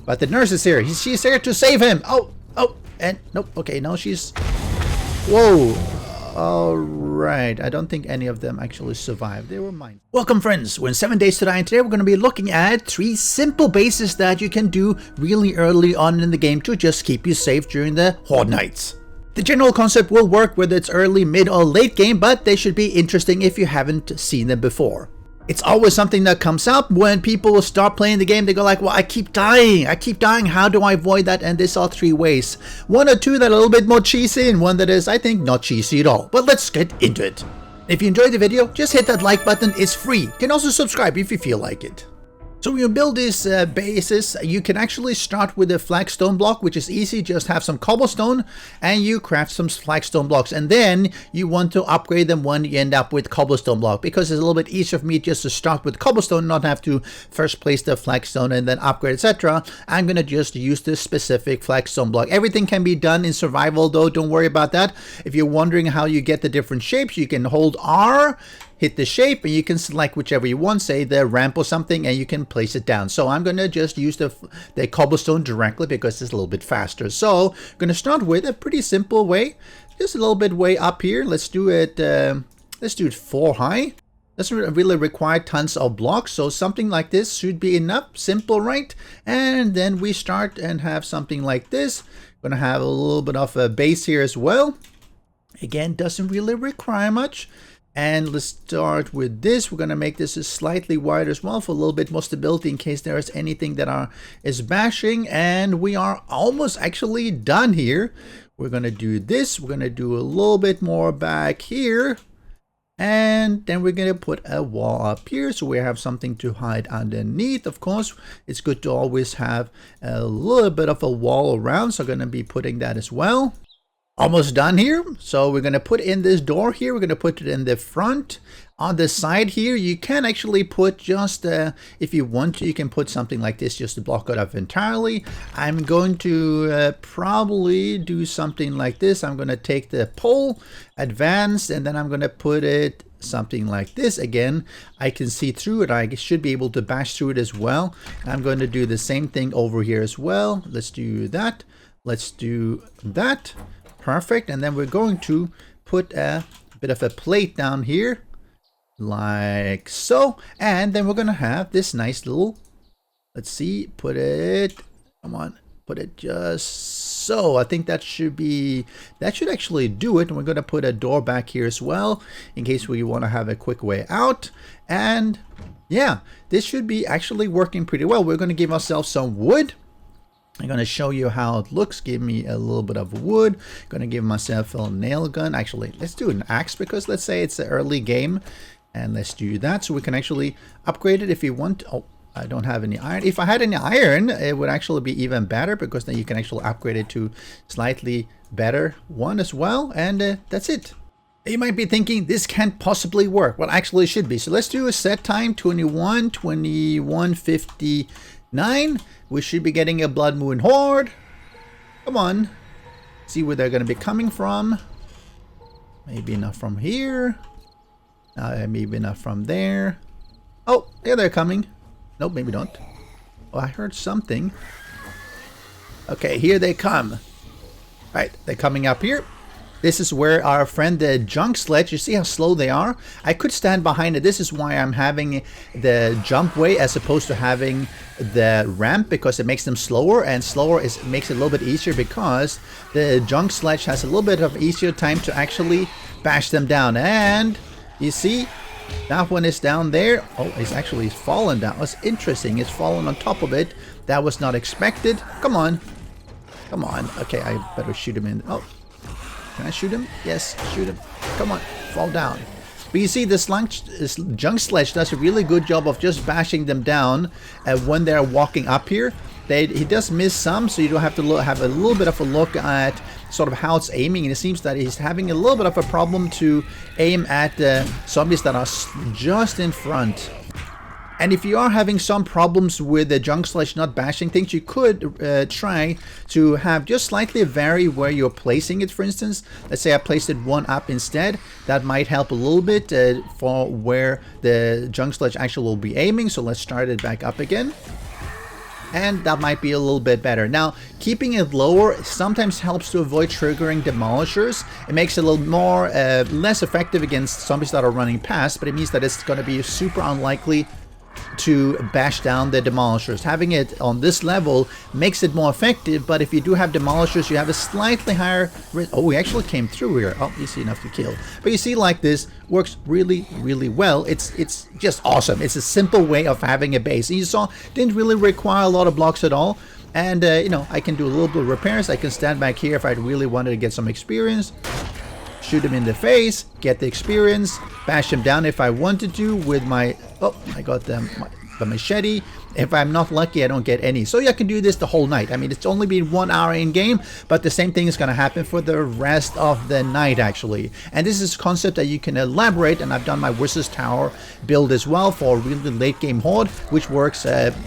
But the nurse is here. She's here to save him. Oh, and nope. Okay, no, she's... Whoa. Alright, I don't think any of them actually survived. They were mine. Welcome friends, we're in 7 Days to Die, and today we're going to be looking at 3 simple bases that you can do really early on in the game to just keep you safe during the Horde nights. The general concept will work whether it's early, mid or late game, but they should be interesting if you haven't seen them before. It's always something that comes up when people start playing the game. They go like, well, I keep dying, how do I avoid that? And there's all 3 ways. 1 or 2 that are a little bit more cheesy, and 1 that is, I think, not cheesy at all. But let's get into it. If you enjoyed the video, just hit that like button, it's free. You can also subscribe if you feel like it. So when you build these bases, you can actually start with a flagstone block, which is easy. Just have some cobblestone and you craft some flagstone blocks. And then you want to upgrade them when you end up with cobblestone block, because it's a little bit easier for me just to start with cobblestone, not have to first place the flagstone and then upgrade, etc. I'm going to just use this specific flagstone block. Everything can be done in survival though, don't worry about that. If you're wondering how you get the different shapes, you can hold R, hit the shape, and you can select whichever you want, say the ramp or something, and you can place it down. So I'm going to just use the cobblestone directly because it's a little bit faster. So I'm going to start with a pretty simple way, just a little bit way up here. Let's do it 4 high. Doesn't really require tons of blocks, so something like this should be enough. Simple, right? And then we start and have something like this. Going to have a little bit of a base here as well. Again, doesn't really require much. And let's start with this. We're going to make this slightly wider as well for a little bit more stability in case there is anything that is bashing. And we are almost actually done here. We're going to do this. We're going to do a little bit more back here. And then we're going to put a wall up here so we have something to hide underneath. Of course, it's good to always have a little bit of a wall around. So I'm going to be putting that as well. Almost done here. So we're going to put in this door here. We're going to put it in the front. On the side here, you can actually put just, if you want to, you can put something like this just to block it off entirely. I'm going to probably do something like this. I'm going to take the pole, advance, and then I'm going to put it something like this. Again, I can see through it. I should be able to bash through it as well. I'm going to do the same thing over here as well. Let's do that. Let's do that. Perfect. And then we're going to put a bit of a plate down here like so, and then we're going to have this nice little, let's see, put it, come on, put it just so. I think that should actually do it. And we're going to put a door back here as well in case we want to have a quick way out. And yeah, this should be actually working pretty well. We're going to give ourselves some wood. I'm going to show you how it looks. Give me a little bit of wood. Going to give myself a nail gun. Actually, let's do an axe because let's say it's an early game. And let's do that so we can actually upgrade it if you want. Oh, I don't have any iron. If I had any iron, it would actually be even better because then you can actually upgrade it to slightly better one as well. And that's it. You might be thinking this can't possibly work. Well, actually it should be. So let's do a set time 21:59. We should be getting a Blood Moon Horde. Come on. See where they're going to be coming from. Maybe not from here. Maybe not from there. Oh, there they're coming. Nope, maybe not. Oh, I heard something. Okay, here they come. Right, they're coming up here. This is where our friend the junk sledge, you see how slow they are? I could stand behind it. This is why I'm having the jump way as opposed to having the ramp, because it makes them slower, and slower makes it a little bit easier because the junk sledge has a little bit of easier time to actually bash them down. And you see, that one is down there. Oh, it's actually fallen down. That's interesting. It's fallen on top of it. That was not expected. Come on. Come on. Okay, I better shoot him in. Oh. Can I shoot him? Yes, shoot him. Come on, fall down. But you see, this junk sledge does a really good job of just bashing them down when they're walking up here. He does miss some, so you don't have to have a little bit of a look at sort of how it's aiming. And it seems that he's having a little bit of a problem to aim at the zombies that are just in front. And if you are having some problems with the junk sledge not bashing things, you could try to have just slightly vary where you're placing it. For instance, let's say I placed it one up instead. That might help a little bit for where the junk sledge actually will be aiming. So let's start it back up again. and that might be a little bit better. Now, keeping it lower sometimes helps to avoid triggering demolishers. It makes it a little more less effective against zombies that are running past, but it means that it's going to be super unlikely to bash down the demolishers. Having it on this level makes it more effective, but if you do have demolishers, you have a slightly higher risk. Oh, we actually came through here. Oh, easy enough to kill. But you see, like this works really, really well. It's just awesome. It's a simple way of having a base. And you saw, didn't really require a lot of blocks at all. And you know, I can do a little bit of repairs. I can stand back here if I really wanted to get some experience. Shoot him in the face, get the experience, bash him down if I wanted to with my... Oh, I got them the machete. If I'm not lucky, I don't get any. So yeah, I can do this the whole night. I mean, it's only been 1 hour in game, but the same thing is going to happen for the rest of the night, actually. And this is a concept that you can elaborate, and I've done my Wizard's Tower build as well for really late game horde, which works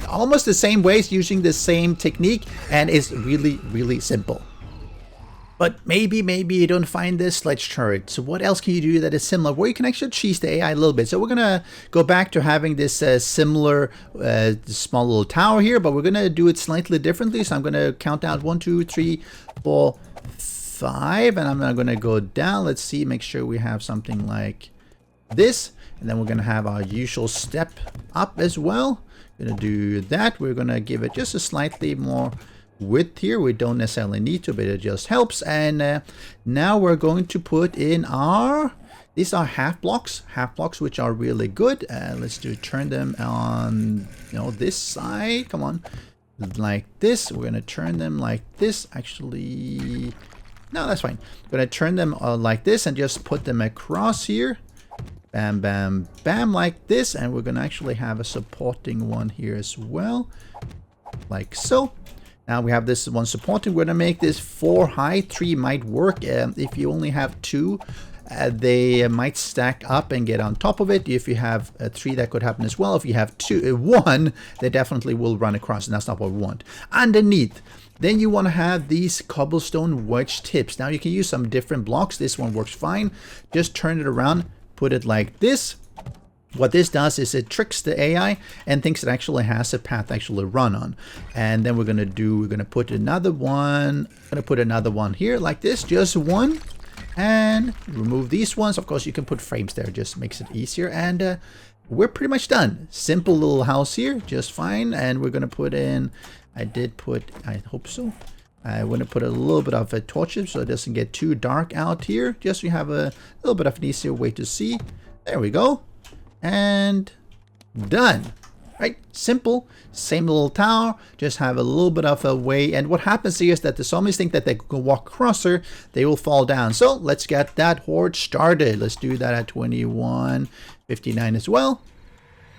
almost the same ways, using the same technique, and is really, really simple. But maybe you don't find this Sledge Turret. So what else can you do that is similar, where you can actually cheese the AI a little bit? So we're going to go back to having this similar small little tower here, but we're going to do it slightly differently. So I'm going to count down 1, 2, 3, 4, 5, and I'm not going to go down. Let's see, make sure we have something like this. And then we're going to have our usual step up as well. Going to do that. We're going to give it just a slightly more width here. We don't necessarily need to, but it just helps. And now we're going to put in our, these are half blocks, which are really good. Let's turn them on, you know, this side. Come on, like this. We're gonna turn them like this. Actually, no, that's fine. We're gonna turn them like this and just put them across here. Bam, bam, bam, like this. And we're gonna actually have a supporting one here as well, like so. Now we have this one supporting. We're going to make this 4 high. 3 might work. If you only have 2, they might stack up and get on top of it. If you have 3, that could happen as well. If you have 1, they definitely will run across, and that's not what we want. Underneath, then you want to have these cobblestone wedge tips. Now you can use some different blocks. This one works fine. Just turn it around, put it like this. What this does is it tricks the AI and thinks it actually has a path to actually run on. And then we're going to put another one. I'm going to put another one here like this, just one. And remove these ones. Of course, you can put frames there, just makes it easier. And we're pretty much done. Simple little house here, just fine. And we're going to put in, I hope so. I want to put a little bit of a torches so it doesn't get too dark out here. Just so you have a little bit of an easier way to see. There we go. And done. Right? Simple. Same little tower. Just have a little bit of a way. And what happens here is that the zombies think that they can walk across her. They will fall down. So let's get that horde started. Let's do that at 21:59 as well.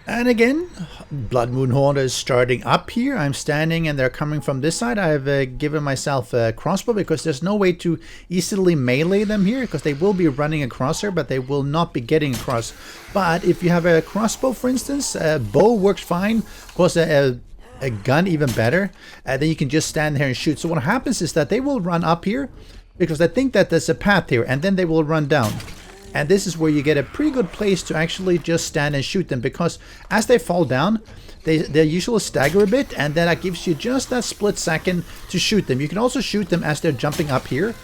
And again, Blood Moon Horde is starting up here. I'm standing and they're coming from this side. I've given myself a crossbow because there's no way to easily melee them here, because they will be running across here, but they will not be getting across. But if you have a crossbow, for instance, a bow works fine. Of course, a gun even better. Then you can just stand there and shoot. So what happens is that they will run up here because they think that there's a path here, and then they will run down. And this is where you get a pretty good place to actually just stand and shoot them, because as they fall down, they usually stagger a bit, and then that gives you just that split second to shoot them. You can also shoot them as they're jumping up here.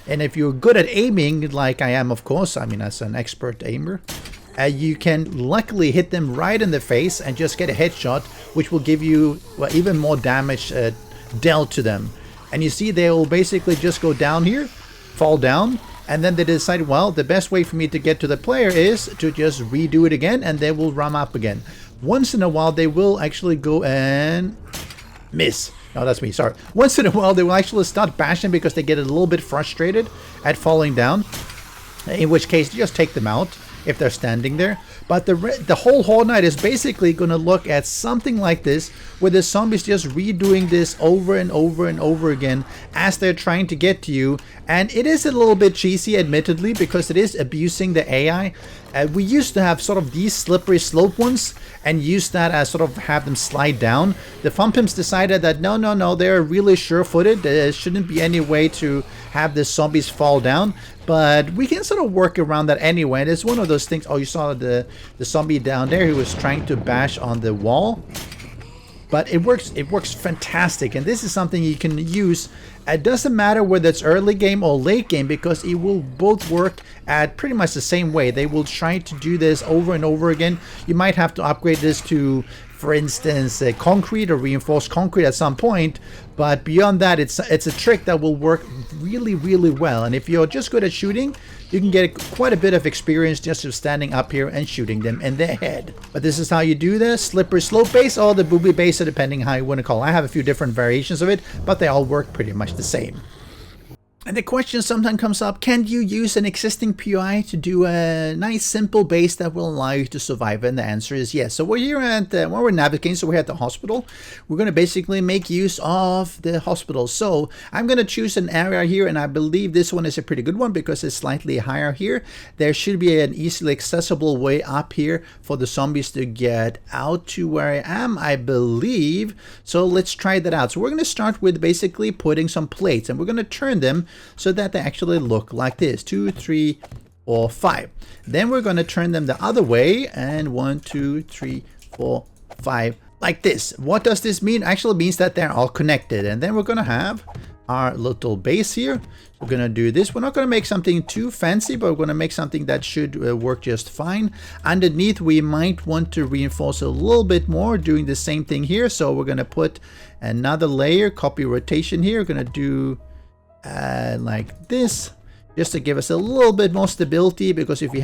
And if you're good at aiming, like I am, of course, I mean, as an expert aimer, you can luckily hit them right in the face and just get a headshot, which will give you even more damage dealt to them. And you see, they will basically just go down here, fall down, and then they decide, well, the best way for me to get to the player is to just redo it again, and they will run up again. Once in a while, they will actually go and miss. No, that's me, sorry. Once in a while, they will actually start bashing because they get a little bit frustrated at falling down. In which case, just take them out if they're standing there. But the whole Horde Night is basically going to look at something like this, where the zombies just redoing this over and over and over again as they're trying to get to you. And it is a little bit cheesy, admittedly, because it is abusing the AI. We used to have sort of these slippery slope ones and use that as sort of have them slide down. The Fun Pimps decided that no, they're really sure-footed. There shouldn't be any way to have the zombies fall down. But we can sort of work around that anyway. And it's one of those things. Oh, you saw the zombie down there who was trying to bash on the wall. but it works fantastic, and this is something you can use. It doesn't matter whether it's early game or late game, because it will both work at pretty much the same way. They will try to do this over and over again. You might have to upgrade this to, for instance, concrete or reinforced concrete at some point, but beyond that, it's a trick that will work really, really well. And if you're just good at shooting, you can get quite a bit of experience just of standing up here and shooting them in the head. But this is how you do this: slippery slope base or the booby base, depending how you want to call it. I have a few different variations of it, but they all work pretty much the same. And the question sometimes comes up, can you use an existing POI to do a nice simple base that will allow you to survive? And the answer is yes. So we're here at, we're navigating, so we're at the hospital. We're going to basically make use of the hospital. So I'm going to choose an area here, and I believe this one is a pretty good one because it's slightly higher here. There should be an easily accessible way up here for the zombies to get out to where I am, I believe. So let's try that out. So we're going to start with basically putting some plates, and we're going to turn them so that they actually look like this: 2, 3, 4, 5. Then we're going to turn them the other way, and 1, 2, 3, 4, 5, like this. What does this mean? Actually means that they're all connected. And then we're going to have our little base here. We're going to do this. We're not going to make something too fancy, but we're going to make something that should work just fine. Underneath, we might want to reinforce a little bit more, doing the same thing here. So we're going to put another layer, copy rotation here. We're going to do like this, just to give us a little bit more stability, because if you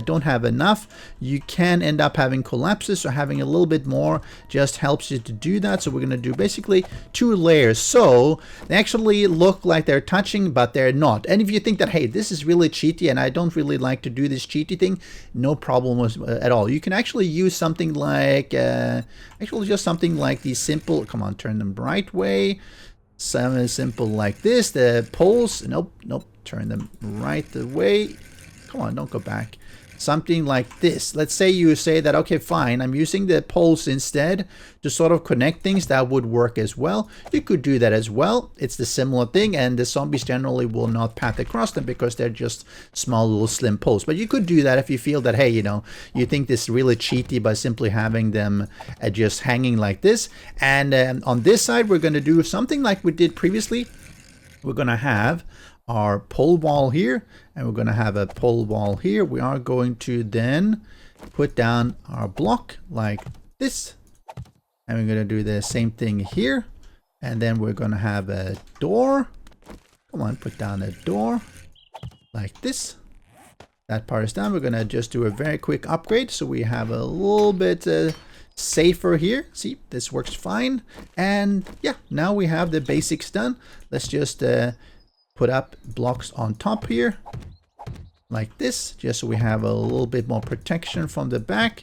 don't have enough, you can end up having collapses. So having a little bit more just helps you to do that. So we're going to do basically 2 layers, so they actually look like they're touching, but they're not. And if you think that, hey, this is really cheaty and I don't really like to do this cheaty thing, no problem at all. You can actually use something like just something like these simple, come on, turn them right way. Some simple like this. The poles, nope, turn them right the way. Come on, don't go back. Something like this. Let's say you say that, okay, fine, I'm using the poles instead to sort of connect things. That would work as well. You could do that as well. It's the similar thing, and the zombies generally will not path across them because they're just small little slim poles. But you could do that if you feel that, hey, you know, you think this is really cheaty by simply having them just hanging like this. And on this side, we're going to do something like we did previously. We're going to have our pole wall here, and we're going to have a pole wall here. We are going to then put down our block like this, and we're going to do the same thing here. And then we're going to have a door. Come on, put down a door like this. That part is done. We're going to just do a very quick upgrade, so we have a little bit safer here. See, this works fine. And yeah, now we have the basics done. Let's just put up blocks on top here like this, just so we have a little bit more protection from the back,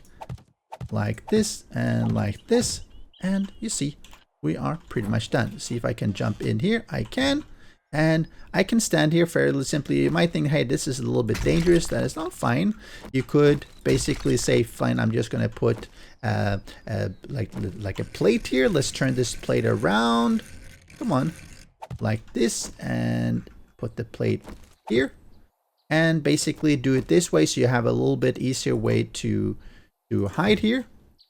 like this and like this. And you see, we are pretty much done. See if I can jump in here. I can, and I can stand here fairly simply. You might think, hey, this is a little bit dangerous. That is not fine. You could basically say, fine, I'm just going to put like a plate here. Let's turn this plate around. Come on. Like this, and put the plate here, and basically do it this way, so you have a little bit easier way to hide here.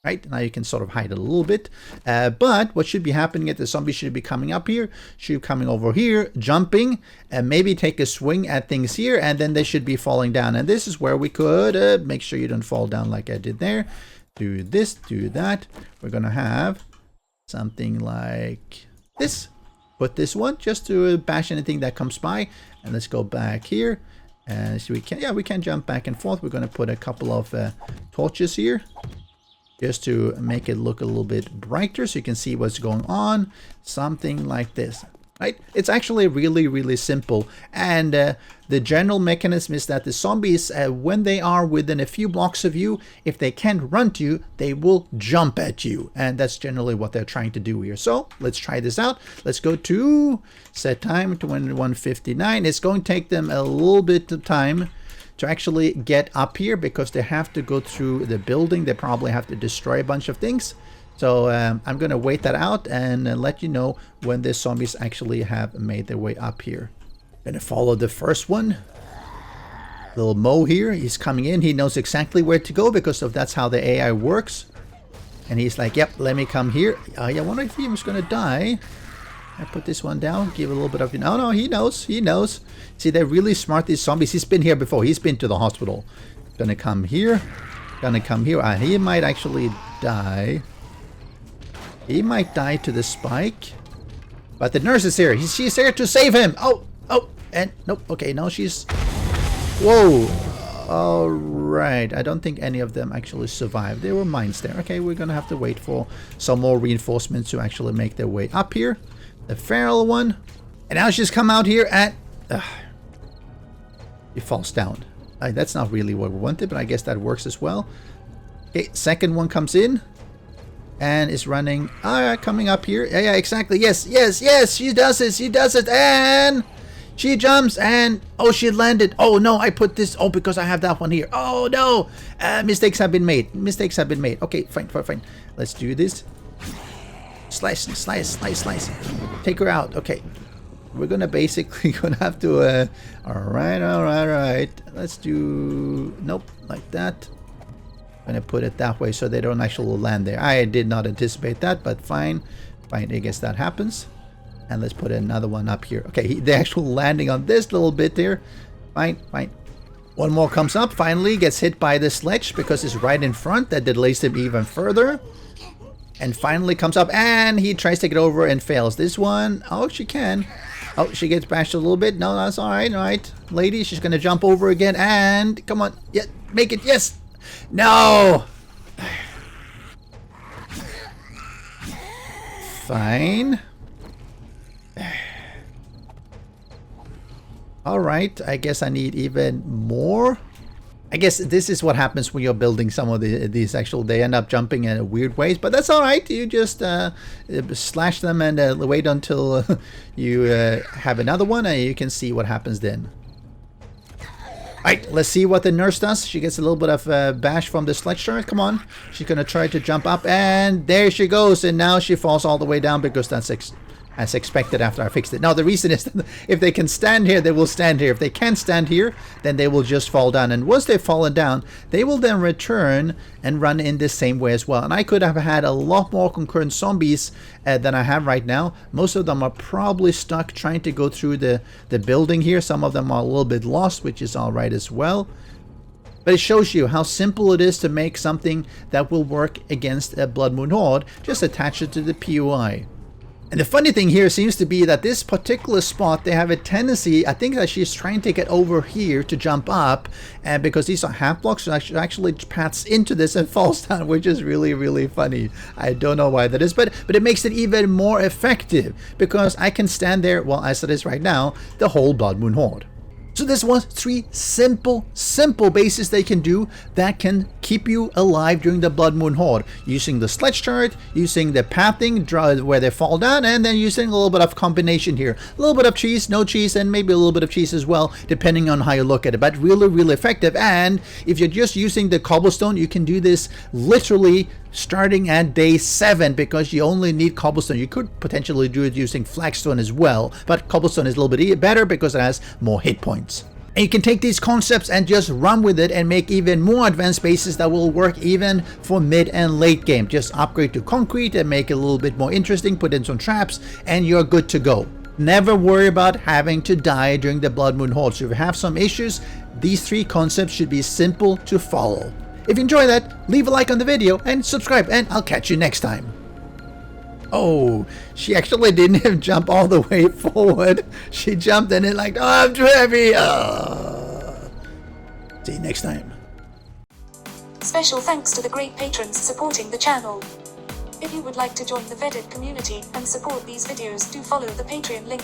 Right now you can sort of hide a little bit, but what should be happening is the zombie should be coming up here, should be coming over here, jumping, and maybe take a swing at things here, and then they should be falling down. And this is where we could make sure you don't fall down like I did there. Do this, do that. We're gonna have something like this. Put this one just to bash anything that comes by. And let's go back here, and so we can jump back and forth. We're going to put a couple of torches here just to make it look a little bit brighter, so you can see what's going on. Something like this, right? It's actually really, really simple. And the general mechanism is that the zombies, when they are within a few blocks of you, if they can't run to you, they will jump at you. And that's generally what they're trying to do here. So let's try this out. Let's go to set time to 1:59. It's going to take them a little bit of time to actually get up here, because they have to go through the building. They probably have to destroy a bunch of things. So I'm going to wait that out and let you know when the zombies actually have made their way up here. Going to follow the first one. Little Mo here, he's coming in. He knows exactly where to go because that's how the AI works. And he's like, yep, let me come here. Yeah, one of them is gonna die. I put this one down, give a little bit of... No, he knows. See, they're really smart, these zombies. He's been here before. He's been to the hospital. Gonna come here. He might actually die. He might die to the spike. But the nurse is here. She's here to save him. Oh, and nope. Okay, now she's... Whoa. All right. I don't think any of them actually survived. There were mines there. Okay, we're gonna have to wait for some more reinforcements to actually make their way up here. The feral one. And now she's come out here and... he falls down. That's not really what we wanted, but I guess that works as well. Okay, second one comes in. And is running... coming up here. Yeah, exactly. Yes. She does it. And... she jumps and... oh, she landed. Oh, no, I put this... oh, because I have that one here. Oh, no. Mistakes have been made. Okay, fine. Let's do this. Slice. Take her out. Okay. We're gonna basically have to... Alright. Let's do... nope, like that. I'm gonna put it that way so they don't actually land there. I did not anticipate that, but fine. I guess that happens. And let's put another one up here. Okay, the actual landing on this little bit here. Fine. One more comes up, finally gets hit by the sledge because it's right in front. That delays him even further. And finally comes up and he tries to get over and fails. This one, oh, she can. Oh, she gets bashed a little bit. No, that's all right. Lady, she's gonna jump over again and come on. Yeah, make it. Yes. No. Fine. Alright, I guess I need even more. I guess this is what happens when you're building some of these actual... they end up jumping in weird ways, but that's alright. You just slash them and wait until you have another one and you can see what happens then. Alright, let's see what the nurse does. She gets a little bit of bash from the Sledge Turret. Come on. She's going to try to jump up and there she goes. And now she falls all the way down because that's as expected after I fixed it. Now the reason is that if they can stand here, they will stand here. If they can't stand here, then they will just fall down. And once they've fallen down, they will then return and run in the same way as well. And I could have had a lot more concurrent zombies than I have right now. Most of them are probably stuck trying to go through the building here. Some of them are a little bit lost, which is all right as well. But it shows you how simple it is to make something that will work against a Blood Moon Horde. Just attach it to the POI. And the funny thing here seems to be that this particular spot, they have a tendency, I think that she's trying to get over here to jump up, and because these are half blocks, so she actually pats into this and falls down, which is really, really funny. I don't know why that is, but it makes it even more effective, because I can stand there, well, as it is right now, the whole Blood Moon Horde. So this was 3 simple bases they can do that can keep you alive during the Blood Moon Horde. Using the Sledge Turret, using the pathing where they fall down, and then using a little bit of combination here. A little bit of cheese, no cheese, and maybe a little bit of cheese as well, depending on how you look at it. But really, really effective. And if you're just using the cobblestone, you can do this literally starting at day 7 because you only need cobblestone. You could potentially do it using flagstone as well, but cobblestone is a little bit better because it has more hit points. And you can take these concepts and just run with it and make even more advanced bases that will work even for mid and late game. Just upgrade to concrete and make it a little bit more interesting, put in some traps, and you're good to go. Never worry about having to die during the Blood Moon Horde. So if you have some issues, these 3 concepts should be simple to follow. If you enjoy that, leave a like on the video and subscribe, and I'll catch you next time. Oh, she actually didn't even jump all the way forward. She jumped and it like, oh, I'm too heavy. See you next time. Special thanks to the great patrons supporting the channel. If you would like to join the vetted community and support these videos, do follow the Patreon link.